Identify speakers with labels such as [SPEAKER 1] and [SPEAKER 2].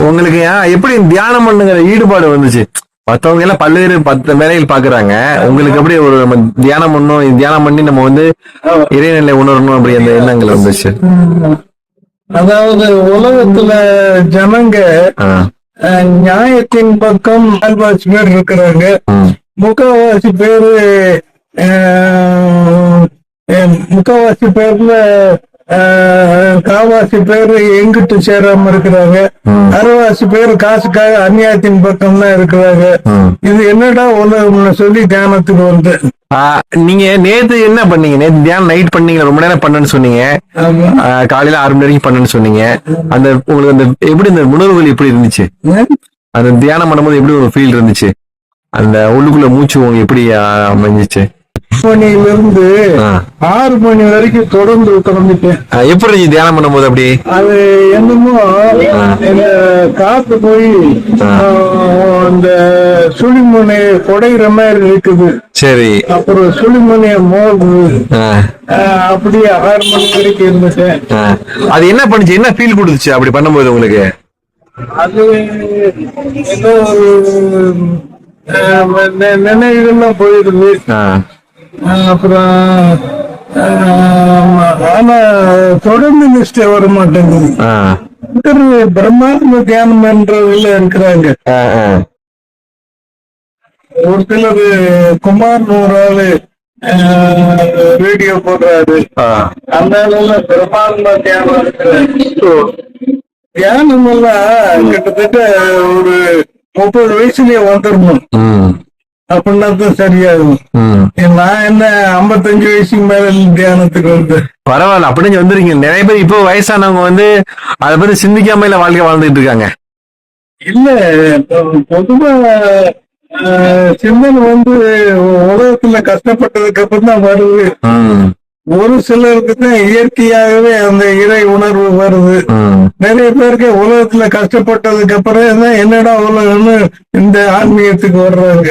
[SPEAKER 1] உங்களுக்கு எப்படி தியானம் பண்ணுங்கிற ஈடுபாடு வந்துச்சு? மத்தவங்க எல்லாம் பல்வேறு 10 வேலைகள் பாக்குறாங்க. உங்களுக்கு எப்படி ஒரு நம்ம தியானம் பண்ணணும், தியானம் பண்ணி நம்ம வந்து இறைநிலை உணரணும் அப்படி அந்த எண்ணங்கள் வந்துச்சு?
[SPEAKER 2] அதாவது உலகத்துல ஜனங்க நியாயத்தின் பக்கம் 4 பேர் இருக்கிறாங்க. முக்காவாசி பேர்ல காவாசி பேர் எங்கிட்டு சேராம இருக்கிறாங்க. அரைவாசி பேர் காசுக்காக அநியாயத்தின் பக்கம் தான் இருக்கிறாங்க. இது என்னடா உலகம்னு சொல்லி தியானத்துக்கு வந்து
[SPEAKER 1] நீங்க நேத்து என்ன பண்ணீங்க? நேத்து தியானம் நைட் பண்ணீங்க, ரொம்ப நேரம் பண்ணேன்னு சொன்னீங்க. காலையில 6 மணி வரைக்கும் பண்ணேன்னு சொன்னீங்க. அந்த உங்களுக்கு அந்த எப்படி இந்த உணர்வுகள் எப்படி இருந்துச்சு? அந்த தியானம் பண்ணும்போது எப்படி ஒரு ஃபீல் இருந்துச்சு? அந்த உள்ளுக்குள்ள மூச்சு உங்களுக்கு எப்படி அமைஞ்சிச்சு?
[SPEAKER 2] மணிலிருந்து 6 மணி வரைக்கும் தொடர்ந்து உட்கார்ந்துட்டேன்.
[SPEAKER 1] எப்படி தியானம் பண்ணும்போது அப்படி
[SPEAKER 2] அது என்னமோ இந்த காத்து போய் அந்த சுழிமுனை கொடைகிற மாதிரி இருக்குது.
[SPEAKER 1] சரி.
[SPEAKER 2] அப்புறம் சுழிமுனைய மோது அப்படியே 6 மணி வரைக்கும் இருந்துட்டேன்.
[SPEAKER 1] அது என்ன பண்ணுச்சு? என்ன ஃபீல் கொடுத்துச்சு அப்படி பண்ணும்போது உங்களுக்கு?
[SPEAKER 2] அது ஏதோ நினைவுகள்லாம் போயிடுது. அப்புறம் ஆனா தொடர்ந்து நிஷ்டை வர மாட்டேங்குது. பிரம்மாண்ட தியானம் பண்றதுல இருக்கிறாங்க. ஒரு சிலர் குமார் ஒரு ஆளு வீடியோ போடுறாரு. அந்த அளவுல பிரம்மாண்ட தியானம் இருக்கிறாங்க. தியானம் எல்லாம் கிட்டத்தட்ட ஒரு 30 வயசுலயே வந்துடணும் அப்படின்னா தான் சரியாகும். நான் என்ன 55 வயசுக்கு மேல தியானத்துக்கு வந்து
[SPEAKER 1] பரவாயில்ல. அப்படின்னு வந்துருக்கீங்க. நிறைய பேர் இப்போ வயசானவங்க வந்து அதை பத்தி சிந்திக்காம இல்ல வாழ்க்கை வாழ்ந்துட்டு இருக்காங்க.
[SPEAKER 2] இல்ல பொதுவா சிந்தனை வந்து உலகத்துல கஷ்டப்பட்டதுக்கு அப்புறம் தான் வருது. ஒரு சிலருக்கு தான் இயற்கையாகவே அந்த இறை உணர்வு வருது. நிறைய பேருக்கு உலகத்துல கஷ்டப்பட்டதுக்கு அப்புறம் தான் என்னடா உலகம்னு இந்த ஆன்மீகத்துக்கு வர்றாங்க.